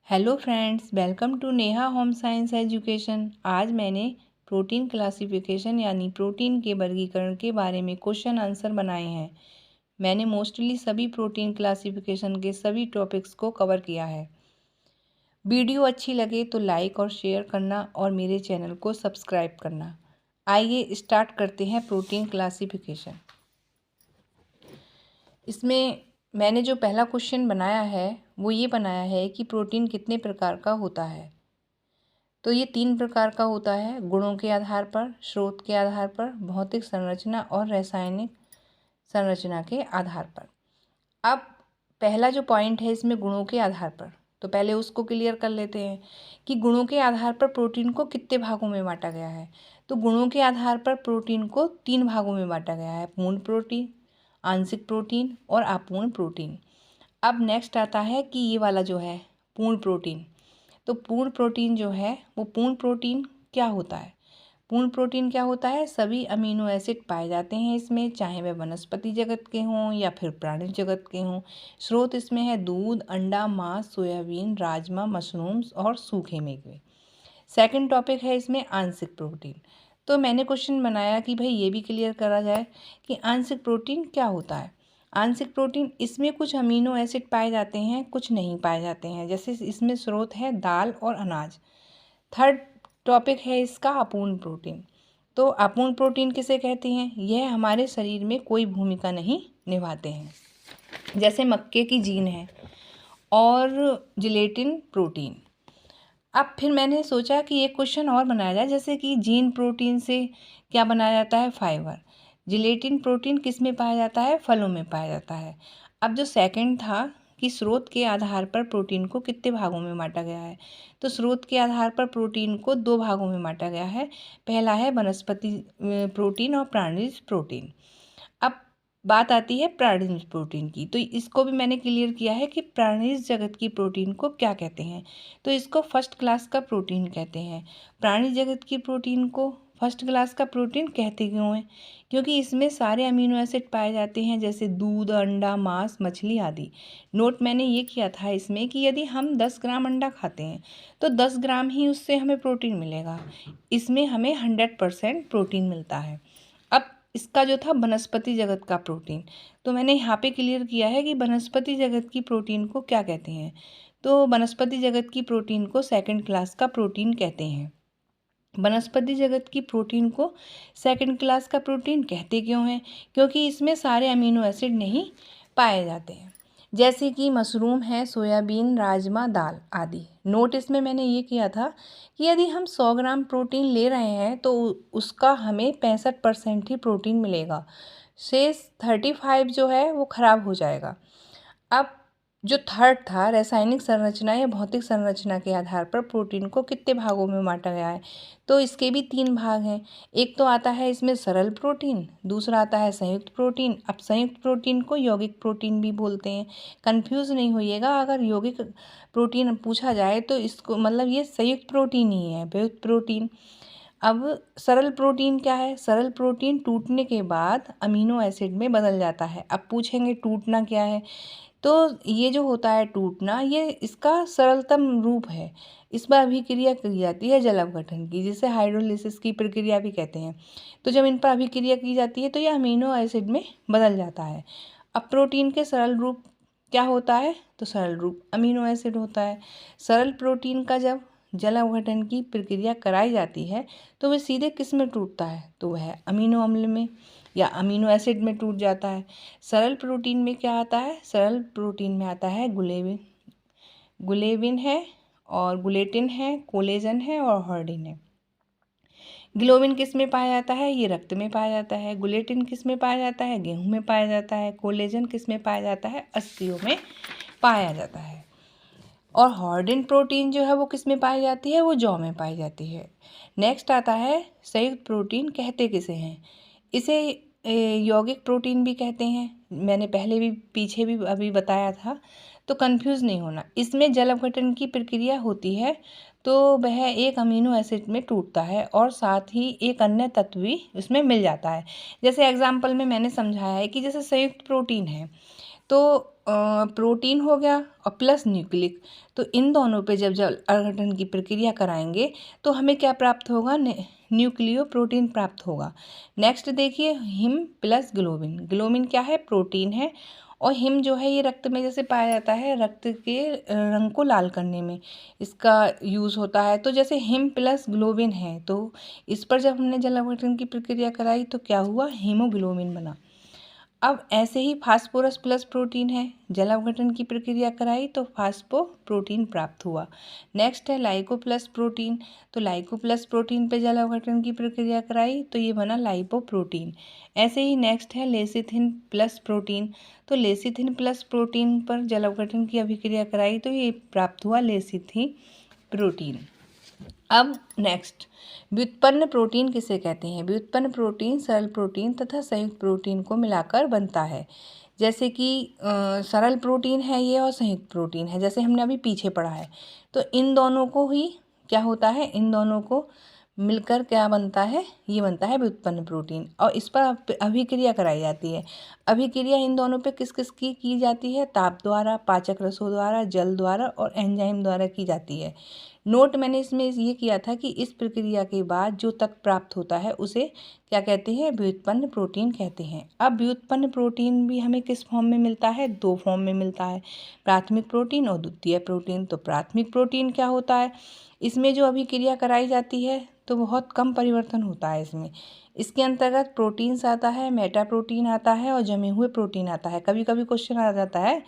Hello friends, welcome to Neha home science education. आज मैंने protein classification यानी प्रोटीन के वर्गीकरण के बारे में क्वेश्चन आंसर बनाए हैं। मैंने मोस्टली सभी प्रोटीन क्लासिफिकेशन के सभी टॉपिक्स को कवर किया है। वीडियो अच्छी लगे तो लाइक और शेयर करना और मेरे चैनल को सब्सक्राइब करना। आइए स्टार्ट करते हैं प्रोटीन क्लासिफिकेशन। इसमें मैंने जो पहला क्वेश्चन बनाया है वो ये बनाया है कि प्रोटीन कितने प्रकार का होता है। तो ये 3 प्रकार का होता है, गुणों के आधार पर, स्रोत के आधार पर, भौतिक संरचना और रासायनिक संरचना के आधार पर। अब पहला जो पॉइंट है इसमें गुणों के आधार पर, तो पहले उसको क्लियर कर लेते हैं कि गुणों के आधार पर प्रोटीन को कितने भागों में बांटा गया है। तो गुणों के आधार पर प्रोटीन को 3 भागों में बांटा गया है, पूर्ण प्रोटीन, आंशिक प्रोटीन और अपूर्ण प्रोटीन। अब नेक्स्ट आता है कि ये वाला जो है पूर्ण प्रोटीन। तो पूर्ण प्रोटीन जो है वो पूर्ण प्रोटीन क्या होता है? पूर्ण प्रोटीन क्या होता है? सभी अमीनो एसिड पाए जाते हैं इसमें, चाहे वह वनस्पति जगत के हों या फिर प्राणी जगत के हों। स्रोत इसमें है दूध, अंडा, मांस, सोयाबीन, राजमा, मशरूम्स और सूखे मेवे। सेकंड टॉपिक है इसमें आंशिक प्रोटीन। तो मैंने क्वेश्चन बनाया कि भाई ये भी क्लियर करा जाए कि आंशिक प्रोटीन क्या होता है। आंशिक प्रोटीन, इसमें कुछ अमीनो एसिड पाए जाते हैं, कुछ नहीं पाए जाते हैं। जैसे इसमें स्रोत है दाल और अनाज। थर्ड टॉपिक है इसका अपूर्ण प्रोटीन। तो अपूर्ण प्रोटीन किसे कहते हैं? यह हमारे शरीर में कोई भूमिका नहीं निभाते हैं, जैसे मक्के की जीन है और जिलेटिन प्रोटीन। अब फिर मैंने सोचा कि एक क्वेश्चन और बनाया जाए, जैसे कि जीन प्रोटीन से क्या बनाया जाता है? फाइबर। जिलेटिन प्रोटीन किस में पाया जाता है? फलों में पाया जाता है। अब जो सेकंड था कि स्रोत के आधार पर प्रोटीन को कितने भागों में बांटा गया है, तो स्रोत के आधार पर प्रोटीन को 2 भागों में बांटा गया है। पहला है वनस्पति प्रोटीन और प्राणिज प्रोटीन। अब बात आती है प्राणिज प्रोटीन की, तो इसको भी मैंने क्लियर किया है कि प्राणिज जगत की प्रोटीन को क्या कहते हैं। तो इसको फर्स्ट क्लास का प्रोटीन कहते हैं। प्राणी जगत की प्रोटीन को फर्स्ट क्लास का प्रोटीन कहते क्यों हैं? क्योंकि इसमें सारे अमीनो एसिड पाए जाते हैं, जैसे दूध, अंडा, मांस, मछली आदि। नोट मैंने ये किया था इसमें कि यदि हम 10 ग्राम अंडा खाते हैं तो 10 ग्राम ही उससे हमें प्रोटीन मिलेगा। इसमें हमें 100% प्रोटीन मिलता है। अब इसका जो था वनस्पति जगत का प्रोटीन, तो मैंने यहाँ पे क्लियर किया है कि वनस्पति जगत की प्रोटीन को क्या कहते हैं। तो वनस्पति जगत की प्रोटीन को सेकंड क्लास का प्रोटीन कहते हैं। वनस्पति जगत की प्रोटीन को सेकंड क्लास का प्रोटीन कहते क्यों हैं? क्योंकि इसमें सारे अमीनो एसिड नहीं पाए जाते हैं, जैसे कि मशरूम है, सोयाबीन, राजमा, दाल आदि। नोट इसमें मैंने ये किया था कि यदि हम 100 ग्राम प्रोटीन ले रहे हैं तो उसका हमें 65% ही प्रोटीन मिलेगा, शेष 35 जो है वो खराब हो जाएगा। अब जो थर्ड था रासायनिक संरचना या भौतिक संरचना के आधार पर प्रोटीन को कितने भागों में बांटा गया है, तो इसके भी 3 भाग हैं। एक तो आता है इसमें सरल प्रोटीन, दूसरा आता है संयुक्त प्रोटीन। अब संयुक्त प्रोटीन को यौगिक प्रोटीन भी बोलते हैं। कंफ्यूज नहीं होइएगा, अगर यौगिक प्रोटीन पूछा जाए तो इसको मतलब ये संयुक्त प्रोटीन ही है, संयुक्त प्रोटीन। अब सरल प्रोटीन क्या है? सरल प्रोटीन टूटने के बाद अमीनो एसिड में बदल जाता है। अब पूछेंगे टूटना क्या है, तो ये जो होता है टूटना, ये इसका सरलतम रूप है। इस पर अभिक्रिया की जाती है जल अपघटन की, जिसे हाइड्रोलिसिस की प्रक्रिया भी कहते हैं। तो जब इन पर अभिक्रिया की जाती है तो यह अमीनो एसिड में बदल जाता है। अब प्रोटीन के सरल रूप क्या होता है? तो सरल रूप अमीनो एसिड होता है। सरल प्रोटीन का जब जल अपघटन की प्रक्रिया कराई जाती है तो वह सीधे किस में टूटता है? तो वह अमीनो अम्ल में या अमीनो एसिड में टूट जाता है। सरल प्रोटीन में क्या आता है? सरल प्रोटीन में आता है गुलेविन, गुलेविन है और गुलेटिन है, कोलेजन है और हॉर्डिन है। ग्लोबिन किस में पाया जाता है? ये रक्त में पाया जाता है। गुलेटिन किस में पाया जाता है? गेहूं में पाया जाता है। कोलेजन किस में पाया जाता है? अस्थियों में पाया जाता है। और हॉर्डिन प्रोटीन जो है वो किस में पाई जाती है? वो जौ में पाई जाती है। नेक्स्ट आता है संयुक्त प्रोटीन, कहते किसे हैं? इसे यौगिक प्रोटीन भी कहते हैं। मैंने पहले भी पीछे भी अभी बताया था, तो कंफ्यूज नहीं होना। इसमें जल अपघटन की प्रक्रिया होती है तो वह एक अमीनो एसिड में टूटता है और साथ ही एक अन्य तत्व भी उसमें मिल जाता है। जैसे एग्जाम्पल में मैंने समझाया है कि जैसे संयुक्त प्रोटीन है तो प्रोटीन हो गया और प्लस न्यूक्लिक, तो इन दोनों पे जब जल अपघटन की प्रक्रिया कराएंगे तो हमें क्या प्राप्त होगा, न्यूक्लियो प्रोटीन प्राप्त होगा। नेक्स्ट देखिए, हिम प्लस ग्लोबिन। ग्लोबिन क्या है, प्रोटीन है, और हिम जो है ये रक्त में जैसे पाया जाता है, रक्त के रंग को लाल करने में इसका यूज़ होता है। तो जैसे हिम प्लस ग्लोबिन है, तो इस पर जब हमने जल अपघटन की प्रक्रिया कराई तो क्या हुआ, हीमोग्लोबिन बना। अब ऐसे ही फास्फोरस प्लस प्रोटीन है, जल अपघटन की प्रक्रिया कराई तो फास्फो प्रोटीन प्राप्त हुआ। नेक्स्ट है लाइको प्लस प्रोटीन, तो लाइको प्लस प्रोटीन पे जल अपघटन की प्रक्रिया कराई तो ये बना लाइपो प्रोटीन। ऐसे ही नेक्स्ट है लेसिथिन प्लस प्रोटीन, तो लेसिथिन प्लस प्रोटीन पर जल अपघटन की अभिक्रिया कराई तो ये प्राप्त हुआ लेसिथिन प्रोटीन। अब नेक्स्ट, व्युत्पन्न प्रोटीन किसे कहते हैं। व्युत्पन्न प्रोटीन सरल प्रोटीन तथा संयुक्त प्रोटीन को मिलाकर बनता है। जैसे कि सरल प्रोटीन है ये और संयुक्त प्रोटीन है, जैसे हमने अभी पीछे पढ़ा है। तो इन दोनों को ही क्या होता है, इन दोनों को मिलकर क्या बनता है, ये बनता है व्युत्पन्न प्रोटीन, और इस पर अभिक्रिया कराई जाती है। अभिक्रिया इन दोनों पे किस किस की जाती है, ताप द्वारा, पाचक रसों द्वारा, जल द्वारा और एंजाइम द्वारा की जाती है। नोट मैंने इसमें ये किया था कि इस प्रक्रिया के बाद जो तत्व प्राप्त होता है उसे क्या कहते हैं, व्युत्पन्न प्रोटीन कहते हैं। अब व्युत्पन्न प्रोटीन भी हमें किस फॉर्म में मिलता है, दो फॉर्म में मिलता है, प्राथमिक प्रोटीन और द्वितीय प्रोटीन। तो प्राथमिक प्रोटीन क्या होता है, इसमें जो अभिक्रिया कराई जाती है तो बहुत कम परिवर्तन होता है इसमें। इसके अंतर्गत प्रोटीन्स आता है, मेटा प्रोटीन आता है और जमे हुए प्रोटीन आता है। कभी कभी क्वेश्चन आ जाता है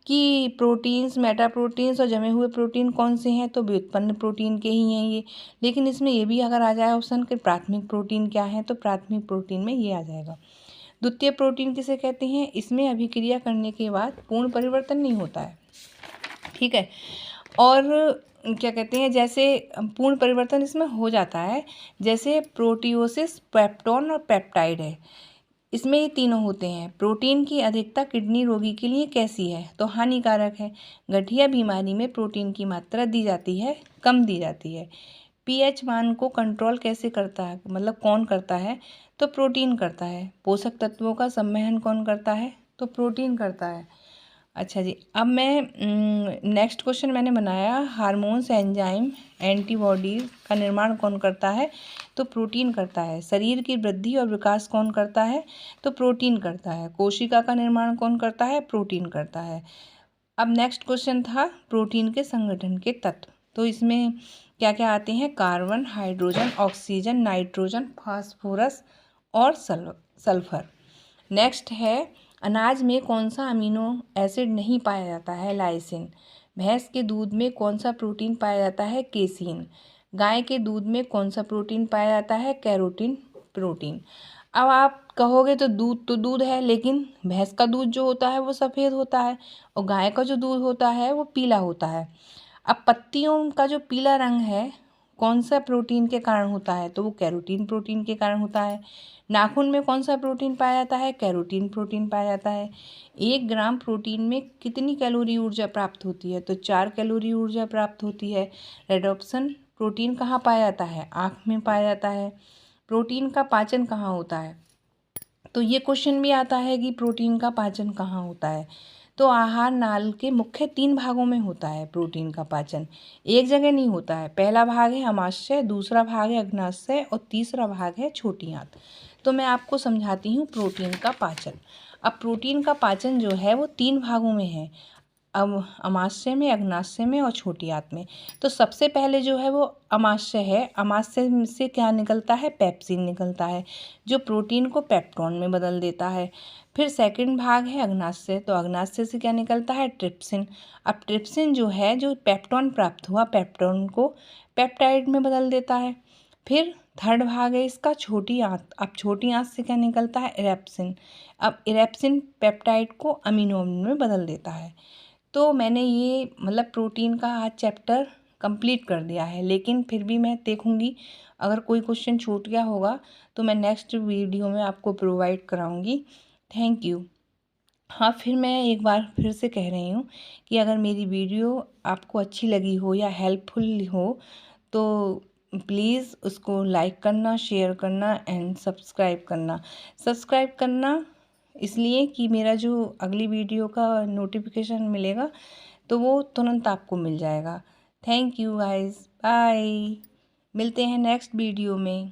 कि प्रोटीन्स, मेटा प्रोटीन्स और जमे हुए प्रोटीन कौन से हैं, तो व्युत्पन्न प्रोटीन के ही हैं ये। लेकिन इसमें ये भी अगर आ जाए ऑप्शन कि प्राथमिक प्रोटीन क्या है, तो प्राथमिक प्रोटीन में ये आ जाएगा। द्वितीय प्रोटीन किसे कहते हैं, इसमें अभिक्रिया करने के बाद पूर्ण परिवर्तन नहीं होता है, ठीक है। और क्या कहते हैं, जैसे पूर्ण परिवर्तन इसमें हो जाता है, जैसे प्रोटियोसिस, पेप्टोन और पेप्टाइड है, इसमें ये तीनों होते हैं। प्रोटीन की अधिकता किडनी रोगी के लिए कैसी है, तो हानिकारक है। गठिया बीमारी में प्रोटीन की मात्रा दी जाती है, कम दी जाती है। पीएच मान को कंट्रोल कैसे करता है, मतलब कौन करता है, तो प्रोटीन करता है। पोषक तत्वों का सम्वहन कौन करता है, तो प्रोटीन करता है। अच्छा जी, अब मैं नेक्स्ट क्वेश्चन मैंने बनाया, हार्मोन्स, एंजाइम, एंटीबॉडीज का निर्माण कौन करता है, तो प्रोटीन करता है। शरीर की वृद्धि और विकास कौन करता है, तो प्रोटीन करता है। कोशिका का निर्माण कौन करता है, प्रोटीन करता है। अब नेक्स्ट क्वेश्चन था प्रोटीन के संगठन के तत्व, तो इसमें क्या क्या आते हैं, carbon, hydrogen, oxygen, nitrogen, phosphorus और सल्फर। नेक्स्ट है, अनाज में कौन सा अमीनो एसिड नहीं पाया जाता है, लाइसिन। भैंस के दूध में कौन सा प्रोटीन पाया जाता है, केसीन। गाय के दूध में कौन सा प्रोटीन पाया जाता है, कैरोटीन प्रोटीन। अब आप कहोगे तो दूध है, लेकिन भैंस का दूध जो होता है वो सफ़ेद होता है और गाय का जो दूध होता है वो पीला होता है। अब पत्तियों का जो पीला रंग है कौन सा प्रोटीन के कारण होता है, तो वो कैरोटीन प्रोटीन के कारण होता है। नाखून में कौन सा प्रोटीन पाया जाता है, कैरोटीन प्रोटीन पाया जाता है। 1 ग्राम प्रोटीन में कितनी कैलोरी ऊर्जा प्राप्त होती है, तो 4 कैलोरी ऊर्जा प्राप्त होती है। रेडोप्सिन प्रोटीन कहाँ पाया जाता है, आँख में पाया जाता है। प्रोटीन का पाचन कहाँ होता है, तो ये क्वेश्चन भी आता है कि प्रोटीन का पाचन कहाँ होता है, तो आहार नाल के मुख्य 3 भागों में होता है प्रोटीन का पाचन, एक जगह नहीं होता है। पहला भाग है अमाशय, दूसरा भाग है अग्नाशय और तीसरा भाग है छोटी आंत। तो मैं आपको समझाती हूँ प्रोटीन का पाचन। अब प्रोटीन का पाचन जो है वो 3 भागों में है, अब अमाशय में, अग्नाशय में और छोटी आंत में। तो सबसे पहले जो है वो अमाशय है। अमाशय से क्या निकलता है, पेप्सिन निकलता है जो प्रोटीन को पेप्टोन में बदल देता है। फिर सेकंड भाग है अग्नाशय, तो अग्नाशय से क्या निकलता है, ट्रिप्सिन। अब ट्रिप्सिन जो है, जो पेप्टोन प्राप्त हुआ, पेप्टोन को पेप्टाइड में बदल देता है। फिर थर्ड भाग है इसका छोटी आंत। अब छोटी आंत से क्या निकलता है, इरेप्सिन। अब इरेप्सिन पेप्टाइड को अमीनो एसिड में बदल देता है। तो मैंने ये मतलब प्रोटीन का आज चैप्टर कंप्लीट कर दिया है, लेकिन फिर भी मैं देखूँगी अगर कोई क्वेश्चन छूट गया होगा तो मैं नेक्स्ट वीडियो में आपको प्रोवाइड कराऊँगी। Thank you. हाँ, फिर मैं एक बार फिर से कह रही हूँ कि अगर मेरी वीडियो आपको अच्छी लगी हो या हेल्पफुल हो तो प्लीज़ उसको लाइक करना, शेयर करना एंड सब्सक्राइब करना। इसलिए कि मेरा जो अगली वीडियो का नोटिफिकेशन मिलेगा तो वो तुरंत आपको मिल जाएगा। Thank you guys, bye. मिलते हैं नेक्स्ट वीडियो में।